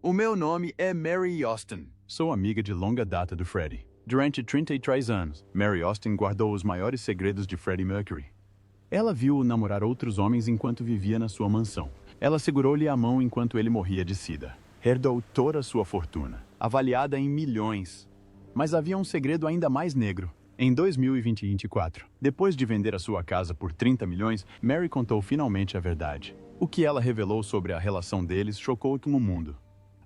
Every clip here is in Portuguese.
O meu nome é Mary Austin. Sou amiga de longa data do Freddie. Durante 33 anos, Mary Austin guardou os maiores segredos de Freddie Mercury. Ela viu-o namorar outros homens enquanto vivia na sua mansão. Ela segurou-lhe a mão enquanto ele morria de sida. Herdou toda a sua fortuna, avaliada em milhões. Mas havia um segredo ainda mais negro. Em 2024, depois de vender a sua casa por 30 milhões, Mary contou finalmente a verdade. O que ela revelou sobre a relação deles chocou o mundo.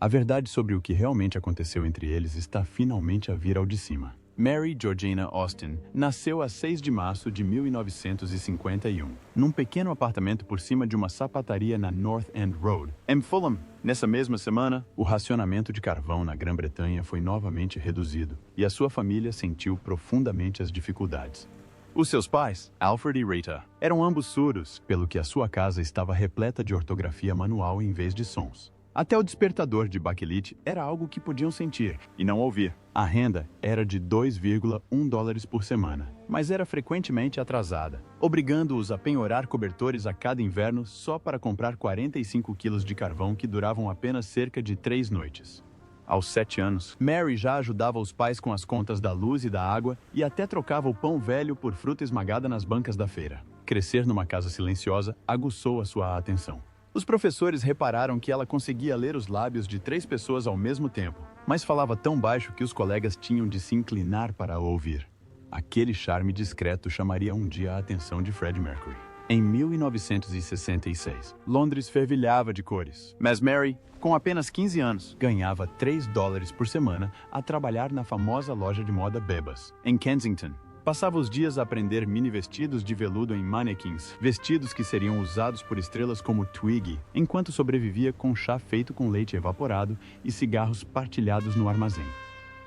A verdade sobre o que realmente aconteceu entre eles está finalmente a vir ao de cima. Mary Georgina Austin nasceu a 6 de março de 1951, num pequeno apartamento por cima de uma sapataria na North End Road, em Fulham. Nessa mesma semana, o racionamento de carvão na Grã-Bretanha foi novamente reduzido e a sua família sentiu profundamente as dificuldades. Os seus pais, Alfred e Rita, eram ambos surdos, pelo que a sua casa estava repleta de ortografia manual em vez de sons. Até o despertador de baquelite era algo que podiam sentir e não ouvir. A renda era de $2,1 por semana, mas era frequentemente atrasada, obrigando-os a penhorar cobertores a cada inverno só para comprar 45 quilos de carvão que duravam apenas cerca de 3 noites. Aos 7 anos, Mary já ajudava os pais com as contas da luz e da água e até trocava o pão velho por fruta esmagada nas bancas da feira. Crescer numa casa silenciosa aguçou a sua atenção. Os professores repararam que ela conseguia ler os lábios de 3 pessoas ao mesmo tempo, mas falava tão baixo que os colegas tinham de se inclinar para a ouvir. Aquele charme discreto chamaria um dia a atenção de Freddie Mercury. Em 1966, Londres fervilhava de cores, mas Mary, com apenas 15 anos, ganhava $3 por semana a trabalhar na famosa loja de moda Bebas, em Kensington. Passava os dias a aprender mini-vestidos de veludo em manequins, vestidos que seriam usados por estrelas como Twiggy, enquanto sobrevivia com chá feito com leite evaporado e cigarros partilhados no armazém.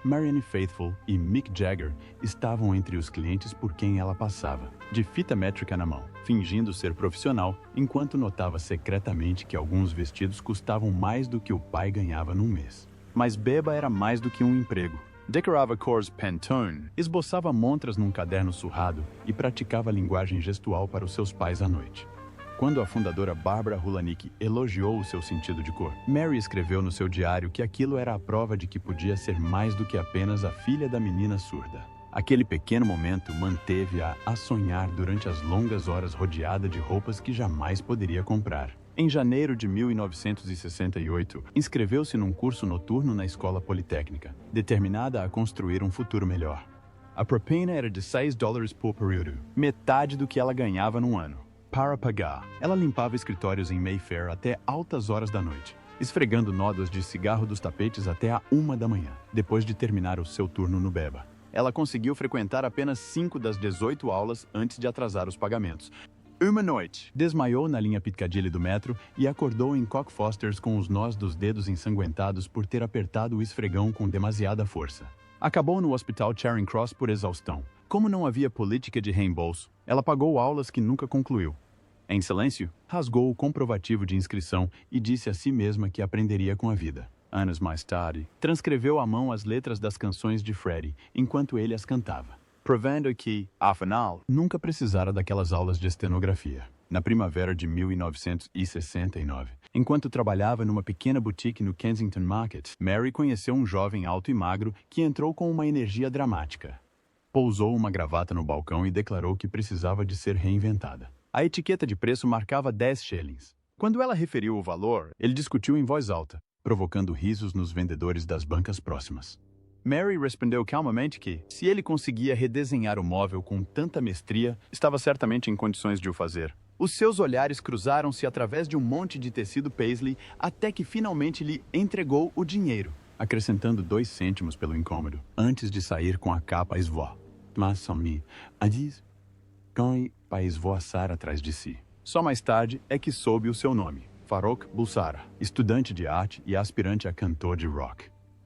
Marianne Faithfull e Mick Jagger estavam entre os clientes por quem ela passava, de fita métrica na mão, fingindo ser profissional, enquanto notava secretamente que alguns vestidos custavam mais do que o pai ganhava num mês. Mas Beba era mais do que um emprego. Decorava cores Pantone, esboçava montras num caderno surrado e praticava linguagem gestual para os seus pais à noite. Quando a fundadora Barbara Hulanick elogiou o seu sentido de cor, Mary escreveu no seu diário que aquilo era a prova de que podia ser mais do que apenas a filha da menina surda. Aquele pequeno momento manteve-a a sonhar durante as longas horas rodeada de roupas que jamais poderia comprar. Em janeiro de 1968, inscreveu-se num curso noturno na Escola Politécnica, determinada a construir um futuro melhor. A propina era de $6 por período, metade do que ela ganhava num ano. Para pagar, ela limpava escritórios em Mayfair até altas horas da noite, esfregando nódoas de cigarro dos tapetes até a 1 da manhã, depois de terminar o seu turno no Beba. Ela conseguiu frequentar apenas 5 das 18 aulas antes de atrasar os pagamentos. Uma noite, desmaiou na linha Piccadilly do metro e acordou em Cockfosters com os nós dos dedos ensanguentados por ter apertado o esfregão com demasiada força. Acabou no hospital Charing Cross por exaustão. Como não havia política de reembolso, ela pagou aulas que nunca concluiu. Em silêncio, rasgou o comprovativo de inscrição e disse a si mesma que aprenderia com a vida. Anos mais tarde, transcreveu à mão as letras das canções de Freddie enquanto ele as cantava, provando que, afinal, nunca precisara daquelas aulas de estenografia. Na primavera de 1969, enquanto trabalhava numa pequena boutique no Kensington Market, Mary conheceu um jovem alto e magro que entrou com uma energia dramática. Pousou uma gravata no balcão e declarou que precisava de ser reinventada. A etiqueta de preço marcava 10 shillings. Quando ela referiu o valor, ele discutiu em voz alta, provocando risos nos vendedores das bancas próximas. Mary respondeu calmamente que, se ele conseguia redesenhar o móvel com tanta mestria, estava certamente em condições de o fazer. Os seus olhares cruzaram-se através de um monte de tecido paisley até que finalmente lhe entregou o dinheiro, acrescentando 2 cêntimos pelo incômodo, antes de sair com a capa a esvoar. Mas some a diz para esvoaçar atrás de si. Só mais tarde é que soube o seu nome, Farrokh Bulsara, estudante de arte e aspirante a cantor de rock.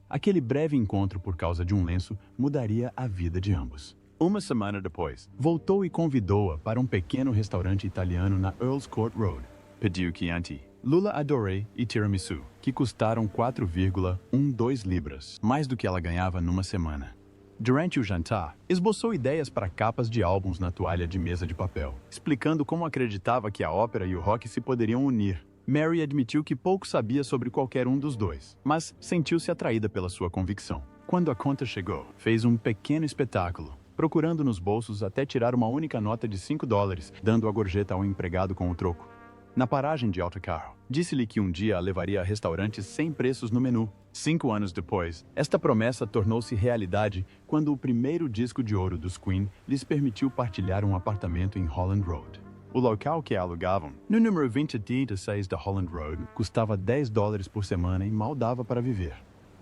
Aquele breve encontro por causa de um lenço mudaria a vida de ambos. Uma semana depois, voltou e convidou-a para um pequeno restaurante italiano na Earl's Court Road. Pediu Chianti, Lula Adoré e tiramisu, que custaram 4,12 libras, mais do que ela ganhava numa semana. Durante o jantar, esboçou ideias para capas de álbuns na toalha de mesa de papel, explicando como acreditava que a ópera e o rock se poderiam unir. Mary admitiu que pouco sabia sobre qualquer um dos dois, mas sentiu-se atraída pela sua convicção. Quando a conta chegou, fez um pequeno espetáculo, procurando nos bolsos até tirar uma única nota de $5, dando a gorjeta ao empregado com o troco. Na paragem de autocarro, disse-lhe que um dia a levaria a restaurantes sem preços no menu. 5 anos depois, esta promessa tornou-se realidade quando o primeiro disco de ouro dos Queen lhes permitiu partilhar um apartamento em Holland Road. O local que alugavam, no número 2036 da Holland Road, custava $10 por semana e mal dava para viver.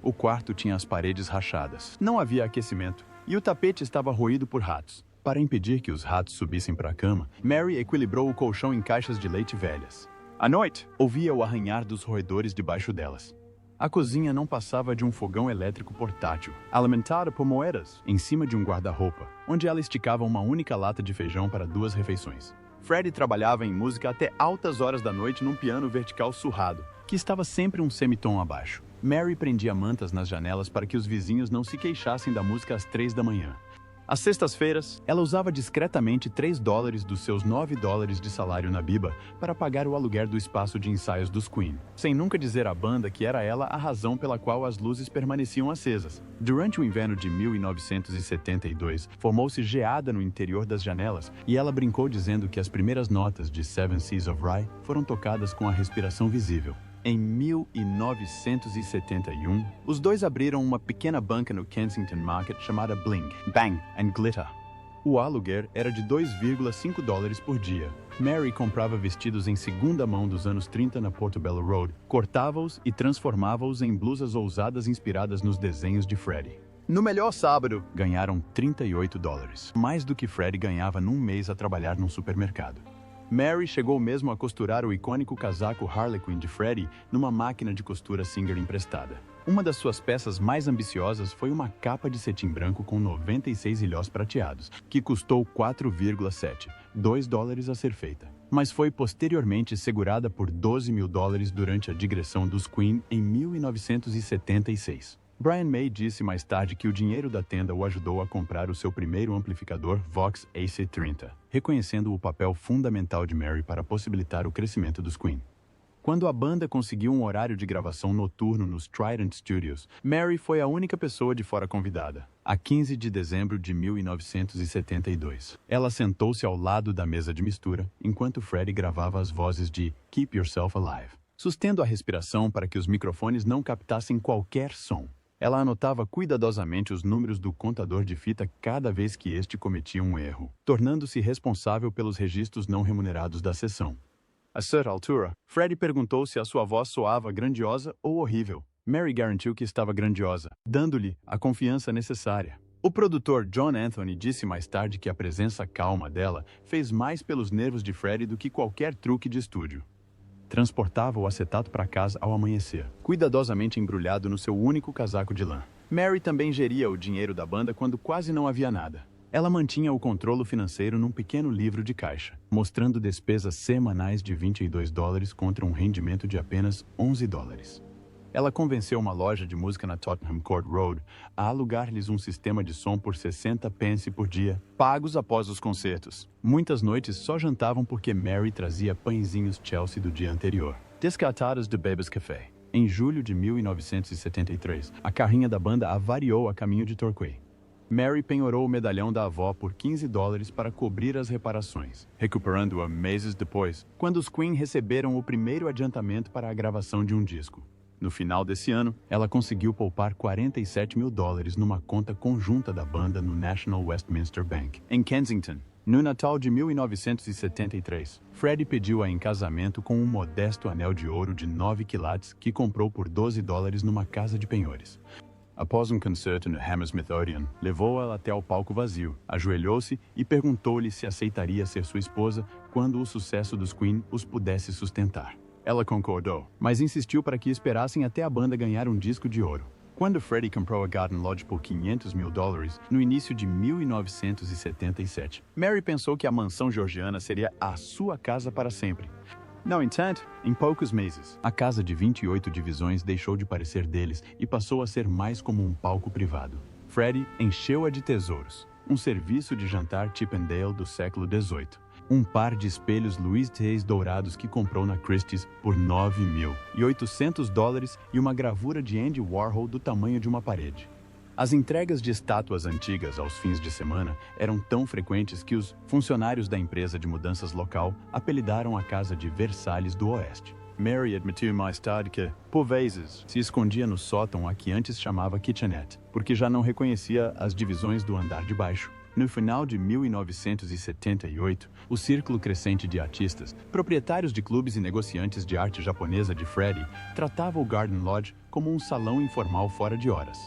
O quarto tinha as paredes rachadas, não havia aquecimento e o tapete estava roído por ratos. Para impedir que os ratos subissem para a cama, Mary equilibrou o colchão em caixas de leite velhas. À noite, ouvia o arranhar dos roedores debaixo delas. A cozinha não passava de um fogão elétrico portátil, alimentada por moedas, em cima de um guarda-roupa, onde ela esticava uma única lata de feijão para 2 refeições. Freddie trabalhava em música até altas horas da noite num piano vertical surrado, que estava sempre um semitom abaixo. Mary prendia mantas nas janelas para que os vizinhos não se queixassem da música às 3 da manhã. Às sextas-feiras, ela usava discretamente $3 dos seus $9 de salário na Biba para pagar o aluguer do espaço de ensaios dos Queen, sem nunca dizer à banda que era ela a razão pela qual as luzes permaneciam acesas. Durante o inverno de 1972, formou-se geada no interior das janelas e ela brincou dizendo que as primeiras notas de Seven Seas of Rhye foram tocadas com a respiração visível. Em 1971, os dois abriram uma pequena banca no Kensington Market chamada Bling, Bang and Glitter. O aluguer era de $2,5 por dia. Mary comprava vestidos em segunda mão dos anos 30 na Portobello Road, cortava-os e transformava-os em blusas ousadas inspiradas nos desenhos de Freddie. No melhor sábado, ganharam $38, mais do que Freddie ganhava num mês a trabalhar num supermercado. Mary chegou mesmo a costurar o icônico casaco Harlequin de Freddie numa máquina de costura Singer emprestada. Uma das suas peças mais ambiciosas foi uma capa de cetim branco com 96 ilhós prateados, que custou $4,7, $2 a ser feita. Mas foi posteriormente segurada por $12 mil durante a digressão dos Queen em 1976. Brian May disse mais tarde que o dinheiro da tenda o ajudou a comprar o seu primeiro amplificador Vox AC30, reconhecendo o papel fundamental de Mary para possibilitar o crescimento dos Queen. Quando a banda conseguiu um horário de gravação noturno nos Trident Studios, Mary foi a única pessoa de fora convidada. A 15 de dezembro de 1972, ela sentou-se ao lado da mesa de mistura, enquanto Freddie gravava as vozes de Keep Yourself Alive, sustendo a respiração para que os microfones não captassem qualquer som. Ela anotava cuidadosamente os números do contador de fita cada vez que este cometia um erro, tornando-se responsável pelos registros não remunerados da sessão. A certa altura, Freddie perguntou se a sua voz soava grandiosa ou horrível. Mary garantiu que estava grandiosa, dando-lhe a confiança necessária. O produtor John Anthony disse mais tarde que a presença calma dela fez mais pelos nervos de Freddie do que qualquer truque de estúdio. Transportava o acetato para casa ao amanhecer, cuidadosamente embrulhado no seu único casaco de lã. Mary também geria o dinheiro da banda quando quase não havia nada. Ela mantinha o controle financeiro num pequeno livro de caixa, mostrando despesas semanais de $22 contra um rendimento de apenas $11. Ela convenceu uma loja de música na Tottenham Court Road a alugar-lhes um sistema de som por 60 pence por dia, pagos após os concertos. Muitas noites só jantavam porque Mary trazia pãezinhos Chelsea do dia anterior, descartados do Baby's Café. Em julho de 1973, a carrinha da banda avariou a caminho de Torquay. Mary penhorou o medalhão da avó por $15 para cobrir as reparações, recuperando-a meses depois, quando os Queen receberam o primeiro adiantamento para a gravação de um disco. No final desse ano, ela conseguiu poupar $47 mil numa conta conjunta da banda no National Westminster Bank, em Kensington. No Natal de 1973, Freddie pediu-a em casamento com um modesto anel de ouro de 9 quilates que comprou por $12 numa casa de penhores. Após um concerto no Hammersmith Odeon, levou-a até ao palco vazio, ajoelhou-se e perguntou-lhe se aceitaria ser sua esposa quando o sucesso dos Queen os pudesse sustentar. Ela concordou, mas insistiu para que esperassem até a banda ganhar um disco de ouro. Quando Freddie comprou a Garden Lodge por $500 mil no início de 1977, Mary pensou que a mansão georgiana seria a sua casa para sempre. No entanto, em poucos meses, a casa de 28 divisões deixou de parecer deles e passou a ser mais como um palco privado. Freddie encheu-a de tesouros, um serviço de jantar Chippendale do século XVIII, um par de espelhos Louis Hayes dourados que comprou na Christie's por $9.800 e uma gravura de Andy Warhol do tamanho de uma parede. As entregas de estátuas antigas aos fins de semana eram tão frequentes que os funcionários da empresa de mudanças local apelidaram a casa de Versalhes do Oeste. Mary admitiu mais tarde que, por vezes, se escondia no sótão a que antes chamava kitchenette, porque já não reconhecia as divisões do andar de baixo. No final de 1978, o círculo crescente de artistas, proprietários de clubes e negociantes de arte japonesa de Freddie, tratava o Garden Lodge como um salão informal fora de horas.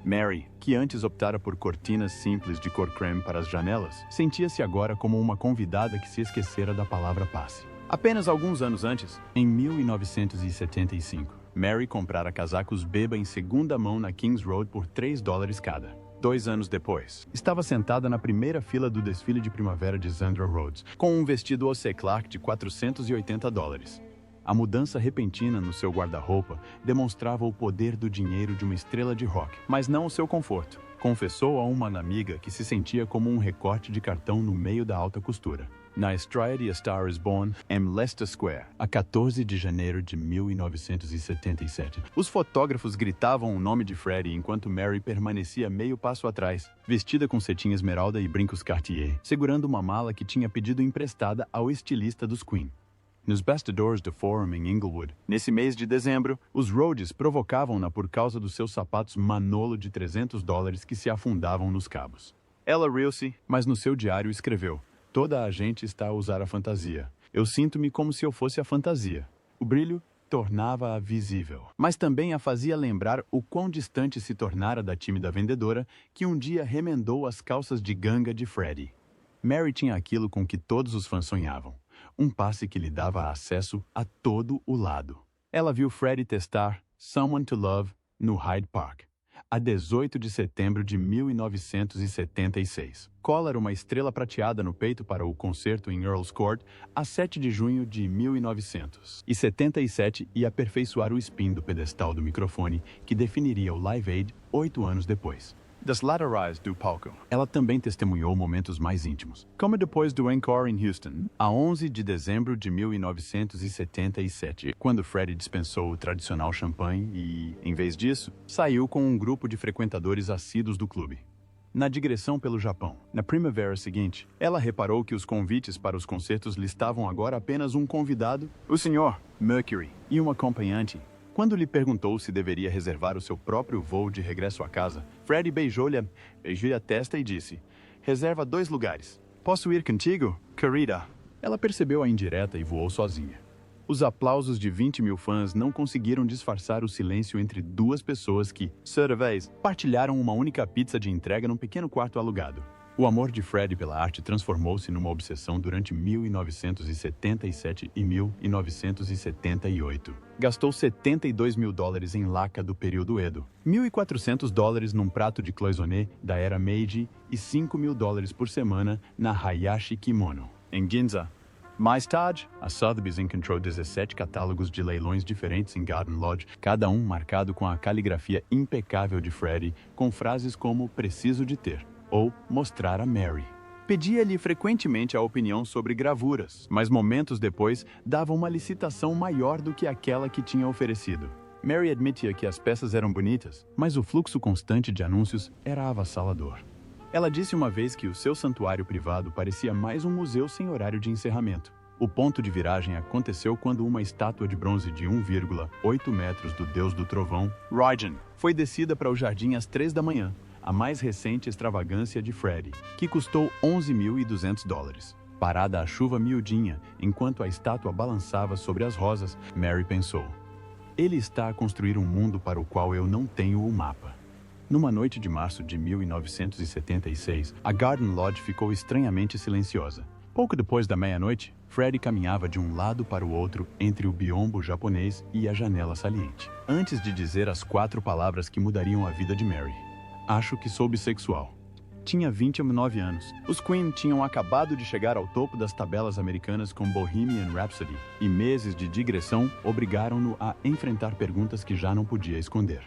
Mary, que antes optara por cortinas simples de cor creme para as janelas, sentia-se agora como uma convidada que se esquecera da palavra passe. Apenas alguns anos antes, em 1975, Mary comprara casacos Beba em segunda mão na Kings Road por $3 cada. 2 anos depois, estava sentada na primeira fila do desfile de primavera de Zandra Rhodes, com um vestido Osei Clark de $480. A mudança repentina no seu guarda-roupa demonstrava o poder do dinheiro de uma estrela de rock, mas não o seu conforto. Confessou a uma amiga que se sentia como um recorte de cartão no meio da alta costura. Na Stride A Star Is Born, em Leicester Square, a 14 de janeiro de 1977. Os fotógrafos gritavam o nome de Freddie enquanto Mary permanecia meio passo atrás, vestida com cetim esmeralda e brincos Cartier, segurando uma mala que tinha pedido emprestada ao estilista dos Queen. Nos bastidores do Forum em Inglewood, nesse mês de dezembro, os Rhodes provocavam-na por causa dos seus sapatos Manolo de $300 que se afundavam nos cabos. Ela riu-se, mas no seu diário escreveu: "Toda a gente está a usar a fantasia. Eu sinto-me como se eu fosse a fantasia." O brilho tornava-a visível, mas também a fazia lembrar o quão distante se tornara da tímida vendedora que um dia remendou as calças de ganga de Freddie. Mary tinha aquilo com que todos os fãs sonhavam. Um passe que lhe dava acesso a todo o lado. Ela viu Freddie testar Someone to Love no Hyde Park, a 18 de setembro de 1976. Colar uma estrela prateada no peito para o concerto em Earl's Court, a 7 de junho de 1977 e aperfeiçoar o spin do pedestal do microfone que definiria o Live Aid 8 anos depois. Das laterais do palco, ela também testemunhou momentos mais íntimos, como depois do Encore em Houston, a 11 de dezembro de 1977, quando Freddie dispensou o tradicional champanhe e, em vez disso, saiu com um grupo de frequentadores assíduos do clube. Na digressão pelo Japão, na primavera seguinte, ela reparou que os convites para os concertos listavam agora apenas um convidado, o Sr. Mercury, e um acompanhante. Quando lhe perguntou se deveria reservar o seu próprio voo de regresso à casa, Freddie beijou-lhe a testa e disse: "Reserva 2 lugares. Posso ir contigo, querida?" Ela percebeu a indireta e voou sozinha. Os aplausos de 20 mil fãs não conseguiram disfarçar o silêncio entre duas pessoas que, certa vez, partilharam uma única pizza de entrega num pequeno quarto alugado. O amor de Freddie pela arte transformou-se numa obsessão durante 1977 e 1978. Gastou $72 mil em laca do período Edo, $1.400 num prato de cloisonné da era Meiji e $5 mil por semana na Hayashi Kimono, em Ginza. Mais tarde, a Sotheby's encontrou 17 catálogos de leilões diferentes em Garden Lodge, cada um marcado com a caligrafia impecável de Freddie, com frases como "preciso de ter" ou "mostrar a Mary". Pedia-lhe frequentemente a opinião sobre gravuras, mas momentos depois dava uma licitação maior do que aquela que tinha oferecido. Mary admitia que as peças eram bonitas, mas o fluxo constante de anúncios era avassalador. Ela disse uma vez que o seu santuário privado parecia mais um museu sem horário de encerramento. O ponto de viragem aconteceu quando uma estátua de bronze de 1,8 metros do deus do trovão, Raijin, foi descida para o jardim às 3 da manhã. A mais recente extravagância de Freddie, que custou $11.200. Parada a chuva miudinha, enquanto a estátua balançava sobre as rosas, Mary pensou: "Ele está a construir um mundo para o qual eu não tenho o mapa." Numa noite de março de 1976, a Garden Lodge ficou estranhamente silenciosa. Pouco depois da meia-noite, Freddie caminhava de um lado para o outro entre o biombo japonês e a janela saliente, antes de dizer as 4 palavras que mudariam a vida de Mary. "Acho que sou bissexual." Tinha 29 anos. Os Queen tinham acabado de chegar ao topo das tabelas americanas com Bohemian Rhapsody, e meses de digressão obrigaram-no a enfrentar perguntas que já não podia esconder.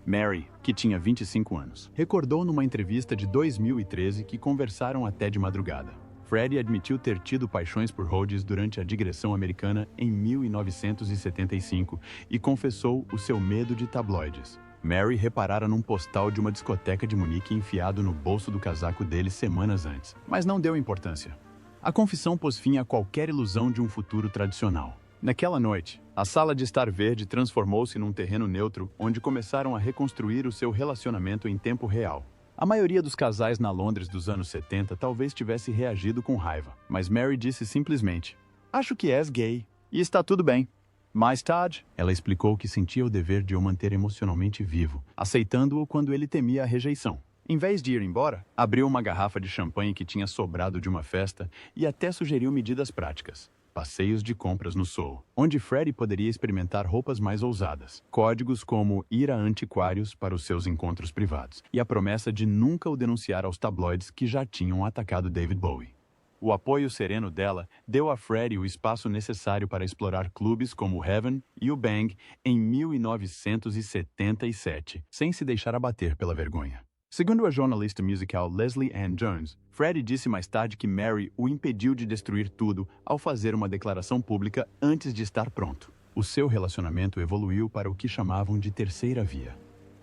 Mary, que tinha 25 anos, recordou numa entrevista de 2013 que conversaram até de madrugada. Freddie admitiu ter tido paixões por Rhodes durante a digressão americana em 1975 e confessou o seu medo de tabloides. Mary reparara num postal de uma discoteca de Munique enfiado no bolso do casaco dele semanas antes, mas não deu importância. A confissão pôs fim a qualquer ilusão de um futuro tradicional. Naquela noite, a sala de estar verde transformou-se num terreno neutro onde começaram a reconstruir o seu relacionamento em tempo real. A maioria dos casais na Londres dos anos 70 talvez tivesse reagido com raiva, mas Mary disse simplesmente: "Acho que és gay, e está tudo bem." Mais tarde, ela explicou que sentia o dever de o manter emocionalmente vivo, aceitando-o quando ele temia a rejeição. Em vez de ir embora, abriu uma garrafa de champanhe que tinha sobrado de uma festa e até sugeriu medidas práticas. Passeios de compras no Soho, onde Freddie poderia experimentar roupas mais ousadas, códigos como ir a antiquários para os seus encontros privados, e a promessa de nunca o denunciar aos tabloides que já tinham atacado David Bowie. O apoio sereno dela deu a Freddie o espaço necessário para explorar clubes como o Heaven e o Bang em 1977, sem se deixar abater pela vergonha. Segundo a jornalista musical Leslie Ann Jones, Freddie disse mais tarde que Mary o impediu de destruir tudo ao fazer uma declaração pública antes de estar pronto. O seu relacionamento evoluiu para o que chamavam de terceira via.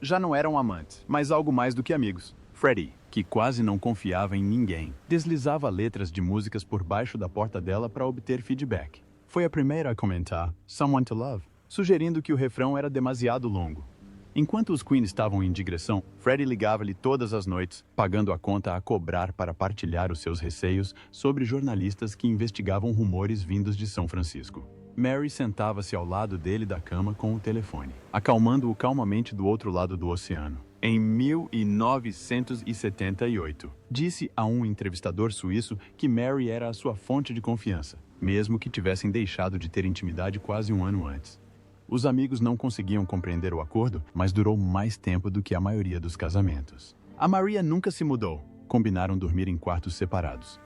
Já não eram amantes, mas algo mais do que amigos. Freddie, que quase não confiava em ninguém, deslizava letras de músicas por baixo da porta dela para obter feedback. Foi a primeira a comentar "Someone to Love", sugerindo que o refrão era demasiado longo. Enquanto os Queen estavam em digressão, Freddie ligava-lhe todas as noites, pagando a conta a cobrar para partilhar os seus receios sobre jornalistas que investigavam rumores vindos de São Francisco. Mary sentava-se ao lado dele da cama com o telefone, acalmando-o calmamente do outro lado do oceano. Em 1978, disse a um entrevistador suíço que Mary era a sua fonte de confiança, mesmo que tivessem deixado de ter intimidade quase um ano antes. Os amigos não conseguiam compreender o acordo, mas durou mais tempo do que a maioria dos casamentos. A Maria nunca se mudou. Combinaram dormir em quartos separados.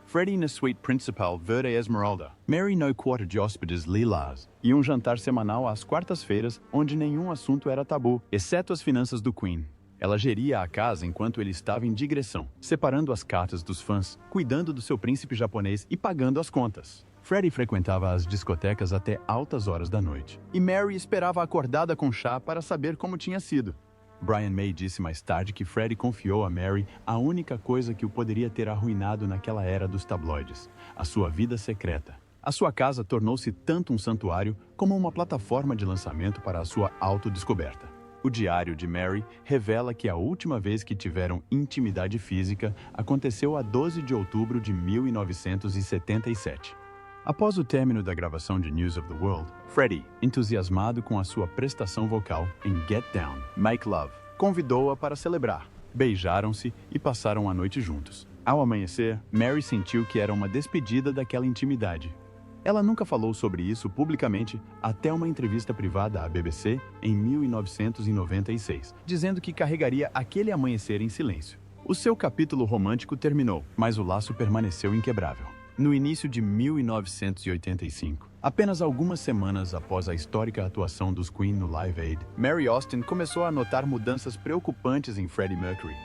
Freddie na suíte principal Verde Esmeralda, Mary no quarto de hóspedes Lilás, e um jantar semanal às quartas-feiras onde nenhum assunto era tabu, exceto as finanças do Queen. Ela geria a casa enquanto ele estava em digressão, separando as cartas dos fãs, cuidando do seu príncipe japonês e pagando as contas. Freddie frequentava as discotecas até altas horas da noite, e Mary esperava acordada com chá para saber como tinha sido. Brian May disse mais tarde que Freddie confiou a Mary a única coisa que o poderia ter arruinado naquela era dos tabloides: a sua vida secreta. A sua casa tornou-se tanto um santuário como uma plataforma de lançamento para a sua autodescoberta. O diário de Mary revela que a última vez que tiveram intimidade física aconteceu a 12 de outubro de 1977. Após o término da gravação de News of the World, Freddie, entusiasmado com a sua prestação vocal em Get Down, Make Love, convidou-a para celebrar. Beijaram-se e passaram a noite juntos. Ao amanhecer, Mary sentiu que era uma despedida daquela intimidade. Ela nunca falou sobre isso publicamente até uma entrevista privada à BBC em 1996, dizendo que carregaria aquele amanhecer em silêncio. O seu capítulo romântico terminou, mas o laço permaneceu inquebrável. No início de 1985, apenas algumas semanas após a histórica atuação dos Queen no Live Aid, Mary Austin começou a notar mudanças preocupantes em Freddie Mercury.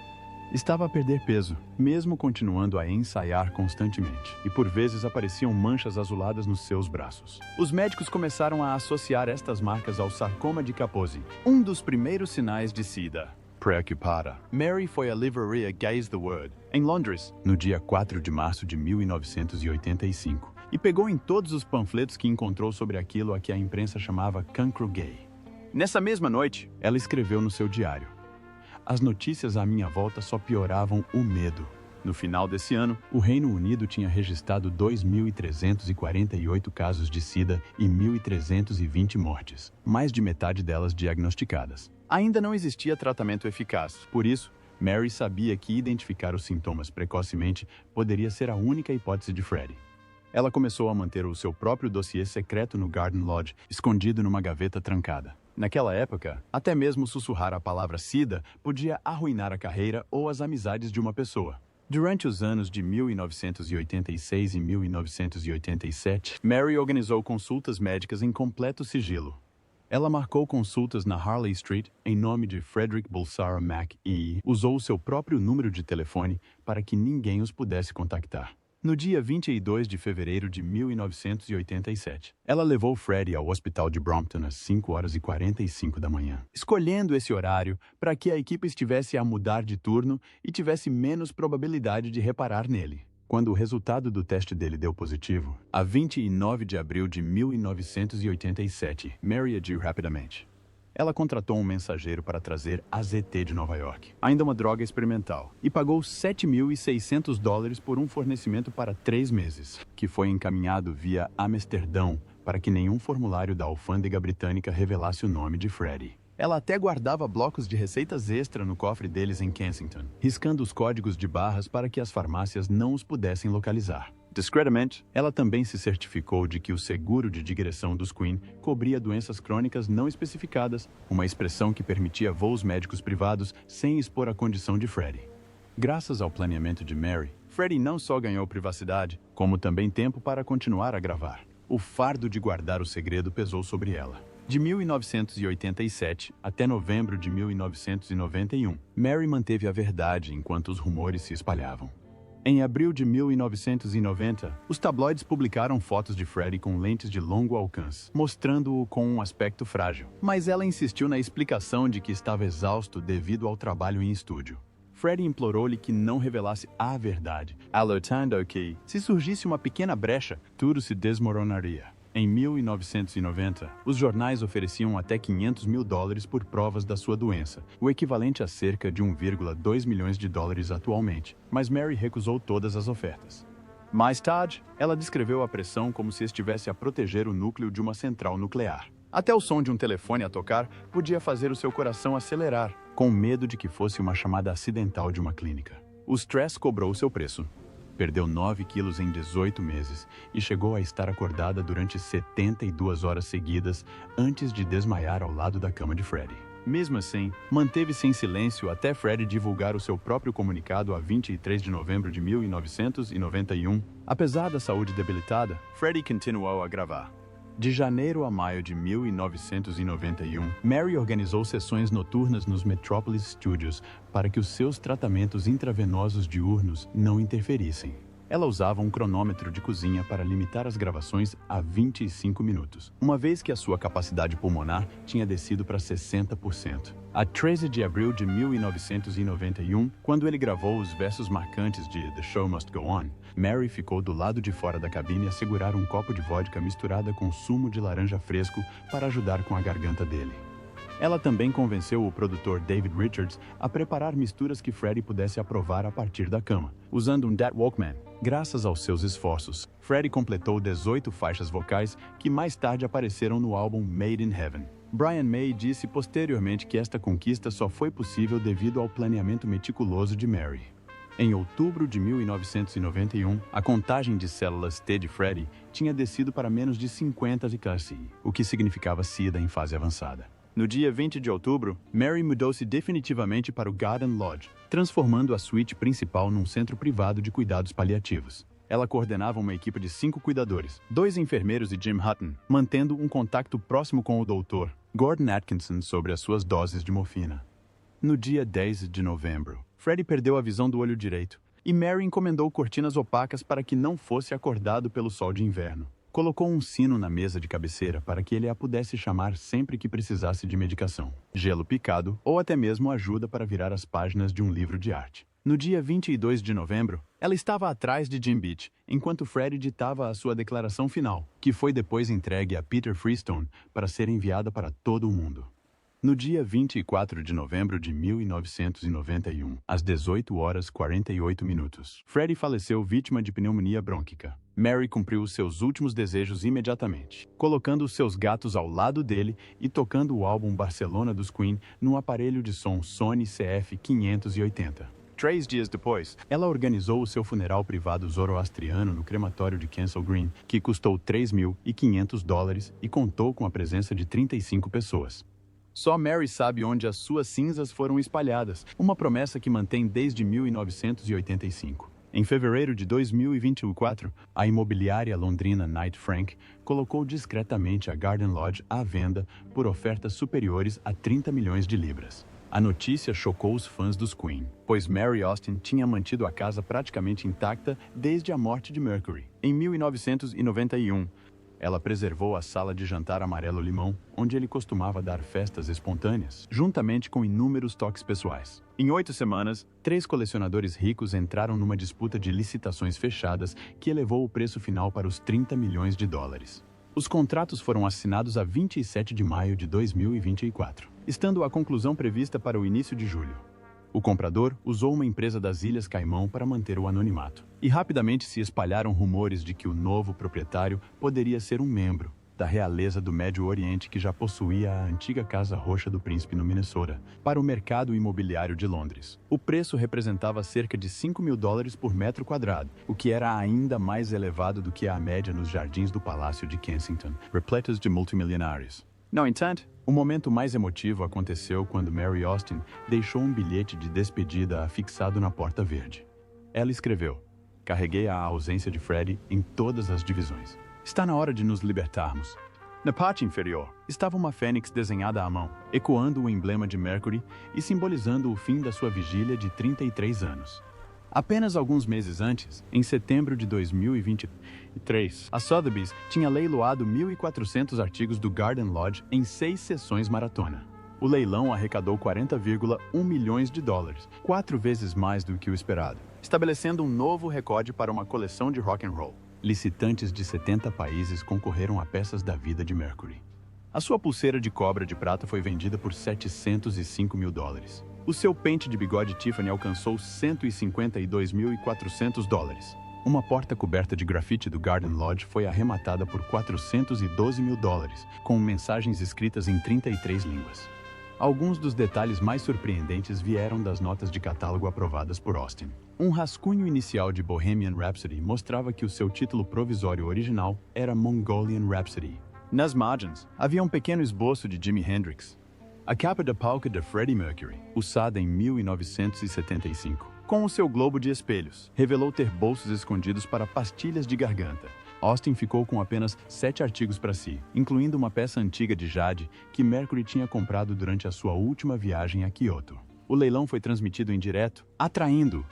Estava a perder peso, mesmo continuando a ensaiar constantemente, e por vezes apareciam manchas azuladas nos seus braços. Os médicos começaram a associar estas marcas ao sarcoma de Kaposi, um dos primeiros sinais de SIDA. Preocupada, Mary foi à livraria Gaze the Word, em Londres, no dia 4 de março de 1985, e pegou em todos os panfletos que encontrou sobre aquilo a que a imprensa chamava cancro gay. Nessa mesma noite, ela escreveu no seu diário: "As notícias à minha volta só pioravam o medo. No final desse ano, o Reino Unido tinha registrado 2.348 casos de SIDA e 1.320 mortes, mais de metade delas diagnosticadas. Ainda não existia tratamento eficaz, por isso, Mary sabia que identificar os sintomas precocemente poderia ser a única hipótese de Freddie. Ela começou a manter o seu próprio dossiê secreto no Garden Lodge, escondido numa gaveta trancada. Naquela época, até mesmo sussurrar a palavra SIDA podia arruinar a carreira ou as amizades de uma pessoa. Durante os anos de 1986 e 1987, Mary organizou consultas médicas em completo sigilo. Ela marcou consultas na Harley Street em nome de Frederick Bulsara Mac e usou o seu próprio número de telefone para que ninguém os pudesse contactar. No dia 22 de fevereiro de 1987, ela levou Freddie ao hospital de Brompton às 5h45 da manhã, escolhendo esse horário para que a equipe estivesse a mudar de turno e tivesse menos probabilidade de reparar nele. Quando o resultado do teste dele deu positivo, a 29 de abril de 1987, Mary agiu rapidamente. Ela contratou um mensageiro para trazer AZT de Nova York, ainda uma droga experimental, e pagou $7.600 por um fornecimento para 3 meses, que foi encaminhado via Amsterdão para que nenhum formulário da alfândega britânica revelasse o nome de Freddie. Ela até guardava blocos de receitas extra no cofre deles em Kensington, riscando os códigos de barras para que as farmácias não os pudessem localizar. Discretamente, ela também se certificou de que o seguro de digressão dos Queen cobria doenças crônicas não especificadas, uma expressão que permitia voos médicos privados sem expor a condição de Freddie. Graças ao planeamento de Mary, Freddie não só ganhou privacidade, como também tempo para continuar a gravar. O fardo de guardar o segredo pesou sobre ela. De 1987 até novembro de 1991, Mary manteve a verdade enquanto os rumores se espalhavam. Em abril de 1990, os tabloides publicaram fotos de Freddie com lentes de longo alcance, mostrando-o com um aspecto frágil. Mas ela insistiu na explicação de que estava exausto devido ao trabalho em estúdio. Freddie implorou-lhe que não revelasse a verdade, alertando que, se surgisse uma pequena brecha, tudo se desmoronaria. Em 1990, os jornais ofereciam até $500 mil por provas da sua doença, o equivalente a cerca de $1,2 milhões atualmente, mas Mary recusou todas as ofertas. Mais tarde, ela descreveu a pressão como se estivesse a proteger o núcleo de uma central nuclear. Até o som de um telefone a tocar podia fazer o seu coração acelerar, com medo de que fosse uma chamada acidental de uma clínica. O stress cobrou seu preço. Perdeu 9 quilos em 18 meses e chegou a estar acordada durante 72 horas seguidas antes de desmaiar ao lado da cama de Freddie. Mesmo assim, manteve-se em silêncio até Freddie divulgar o seu próprio comunicado a 23 de novembro de 1991. Apesar da saúde debilitada, Freddie continuou a gravar. De janeiro a maio de 1991, Mary organizou sessões noturnas nos Metropolis Studios para que os seus tratamentos intravenosos diurnos não interferissem. Ela usava um cronômetro de cozinha para limitar as gravações a 25 minutos, uma vez que a sua capacidade pulmonar tinha descido para 60%. A 13 de abril de 1991, quando ele gravou os versos marcantes de The Show Must Go On, Mary ficou do lado de fora da cabine a segurar um copo de vodka misturada com sumo de laranja fresco para ajudar com a garganta dele. Ela também convenceu o produtor David Richards a preparar misturas que Freddie pudesse aprovar a partir da cama, usando um DAT Walkman. Graças aos seus esforços, Freddie completou 18 faixas vocais que mais tarde apareceram no álbum Made in Heaven. Brian May disse posteriormente que esta conquista só foi possível devido ao planeamento meticuloso de Mary. Em outubro de 1991, a contagem de células T de Freddie tinha descido para menos de 50 de KC, o que significava SIDA em fase avançada. No dia 20 de outubro, Mary mudou-se definitivamente para o Garden Lodge, transformando a suíte principal num centro privado de cuidados paliativos. Ela coordenava uma equipe de 5 cuidadores, 2 enfermeiros e Jim Hutton, mantendo um contato próximo com o doutor Gordon Atkinson sobre as suas doses de morfina. No dia 10 de novembro, Freddie perdeu a visão do olho direito e Mary encomendou cortinas opacas para que não fosse acordado pelo sol de inverno. Colocou um sino na mesa de cabeceira para que ele a pudesse chamar sempre que precisasse de medicação, gelo picado ou até mesmo ajuda para virar as páginas de um livro de arte. No dia 22 de novembro, ela estava atrás de Jim Beach, enquanto Freddie ditava a sua declaração final, que foi depois entregue a Peter Freestone para ser enviada para todo o mundo. No dia 24 de novembro de 1991, às 18h48, Freddie faleceu vítima de pneumonia brônquica. Mary cumpriu os seus últimos desejos imediatamente, colocando os seus gatos ao lado dele e tocando o álbum Barcelona dos Queen num aparelho de som Sony CF580. 3 dias depois, ela organizou o seu funeral privado zoroastriano no crematório de Kensal Green, que custou $3.500 e contou com a presença de 35 pessoas. Só Mary sabe onde as suas cinzas foram espalhadas, uma promessa que mantém desde 1985. Em fevereiro de 2024, a imobiliária londrina Knight Frank colocou discretamente a Garden Lodge à venda por ofertas superiores a 30 milhões de libras. A notícia chocou os fãs dos Queen, pois Mary Austin tinha mantido a casa praticamente intacta desde a morte de Mercury. Em 1991, ela preservou a sala de jantar amarelo-limão, onde ele costumava dar festas espontâneas, juntamente com inúmeros toques pessoais. Em 8 semanas, 3 colecionadores ricos entraram numa disputa de licitações fechadas que elevou o preço final para os 30 milhões de dólares. Os contratos foram assinados a 27 de maio de 2024, estando a conclusão prevista para o início de julho. O comprador usou uma empresa das Ilhas Caimão para manter o anonimato. E rapidamente se espalharam rumores de que o novo proprietário poderia ser um membro da realeza do Médio Oriente que já possuía a antiga Casa Roxa do Príncipe no Minnesota, para o mercado imobiliário de Londres. O preço representava cerca de 5 mil dólares por metro quadrado, o que era ainda mais elevado do que a média nos jardins do Palácio de Kensington, repletos de multimilionários. No entanto, o momento mais emotivo aconteceu quando Mary Austin deixou um bilhete de despedida afixado na Porta Verde. Ela escreveu: "Carreguei a ausência de Freddie em todas as divisões. Está na hora de nos libertarmos." Na parte inferior, estava uma fênix desenhada à mão, ecoando o emblema de Mercury e simbolizando o fim da sua vigília de 33 anos. Apenas alguns meses antes, em setembro de 2023, a Sotheby's tinha leiloado 1.400 artigos do Garden Lodge em 6 sessões maratona. O leilão arrecadou 40,1 milhões de dólares, 4 vezes mais do que o esperado, estabelecendo um novo recorde para uma coleção de rock and roll. Licitantes de 70 países concorreram a peças da vida de Mercury. A sua pulseira de cobra de prata foi vendida por 705 mil dólares. O seu pente de bigode Tiffany alcançou 152.400 dólares. Uma porta coberta de grafite do Garden Lodge foi arrematada por 412 mil dólares, com mensagens escritas em 33 línguas. Alguns dos detalhes mais surpreendentes vieram das notas de catálogo aprovadas por Austin. Um rascunho inicial de Bohemian Rhapsody mostrava que o seu título provisório original era Mongolian Rhapsody. Nas margens, havia um pequeno esboço de Jimi Hendrix. A capa da polca de Freddie Mercury, usada em 1975, com o seu globo de espelhos, revelou ter bolsos escondidos para pastilhas de garganta. Austin ficou com apenas 7 artigos para si, incluindo uma peça antiga de jade que Mercury tinha comprado durante a sua última viagem a Kyoto. O leilão foi transmitido em direto, atraindo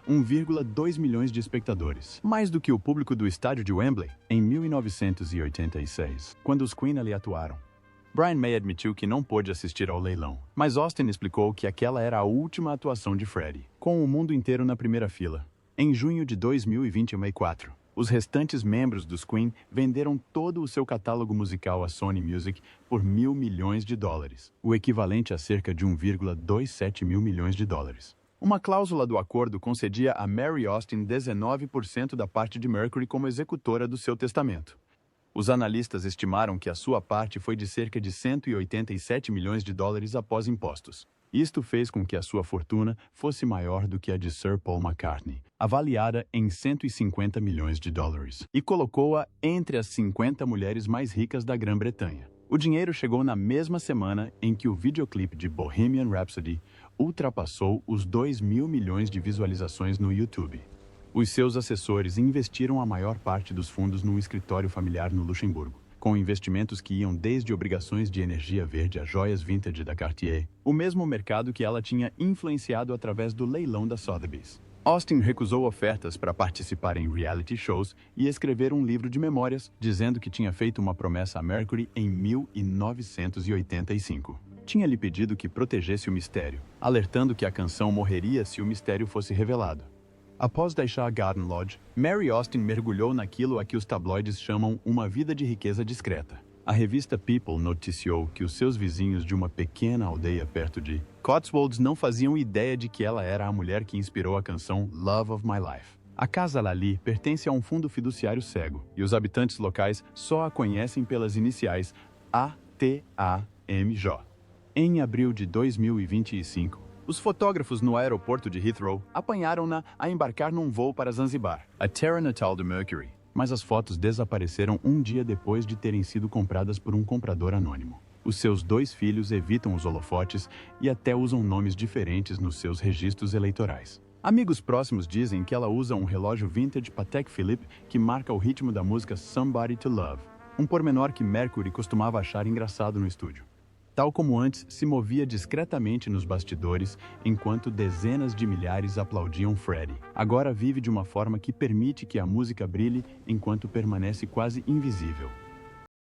1,2 milhões de espectadores, mais do que o público do estádio de Wembley em 1986, quando os Queen ali atuaram. Brian May admitiu que não pôde assistir ao leilão, mas Austin explicou que aquela era a última atuação de Freddie, com o mundo inteiro na primeira fila. Em junho de 2024, os restantes membros dos Queen venderam todo o seu catálogo musical à Sony Music por $1.000 milhões, o equivalente a cerca de 1,27 mil milhões de dólares. Uma cláusula do acordo concedia a Mary Austin 19% da parte de Mercury como executora do seu testamento. Os analistas estimaram que a sua parte foi de cerca de 187 milhões de dólares após impostos. Isto fez com que a sua fortuna fosse maior do que a de Sir Paul McCartney, avaliada em 150 milhões de dólares, e colocou-a entre as 50 mulheres mais ricas da Grã-Bretanha. O dinheiro chegou na mesma semana em que o videoclipe de Bohemian Rhapsody ultrapassou os 2.000 milhões de visualizações no YouTube. Os seus assessores investiram a maior parte dos fundos num escritório familiar no Luxemburgo, com investimentos que iam desde obrigações de energia verde a joias vintage da Cartier, o mesmo mercado que ela tinha influenciado através do leilão da Sotheby's. Austin recusou ofertas para participar em reality shows e escrever um livro de memórias, dizendo que tinha feito uma promessa a Mercury em 1985. Tinha lhe pedido que protegesse o mistério, alertando que a canção morreria se o mistério fosse revelado. Após deixar a Garden Lodge, Mary Austin mergulhou naquilo a que os tabloides chamam uma vida de riqueza discreta. A revista People noticiou que os seus vizinhos de uma pequena aldeia perto de Cotswolds não faziam ideia de que ela era a mulher que inspirou a canção Love of My Life. A Casa Lali pertence a um fundo fiduciário cego, e os habitantes locais só a conhecem pelas iniciais ATAMJ. Em abril de 2025, os fotógrafos no aeroporto de Heathrow apanharam-na a embarcar num voo para Zanzibar, a terra natal de Mercury, mas as fotos desapareceram um dia depois de terem sido compradas por um comprador anônimo. Os seus 2 filhos evitam os holofotes e até usam nomes diferentes nos seus registros eleitorais. Amigos próximos dizem que ela usa um relógio vintage Patek Philippe que marca o ritmo da música Somebody to Love, um pormenor que Mercury costumava achar engraçado no estúdio. Tal como antes, se movia discretamente nos bastidores, enquanto dezenas de milhares aplaudiam Freddie. Agora vive de uma forma que permite que a música brilhe enquanto permanece quase invisível.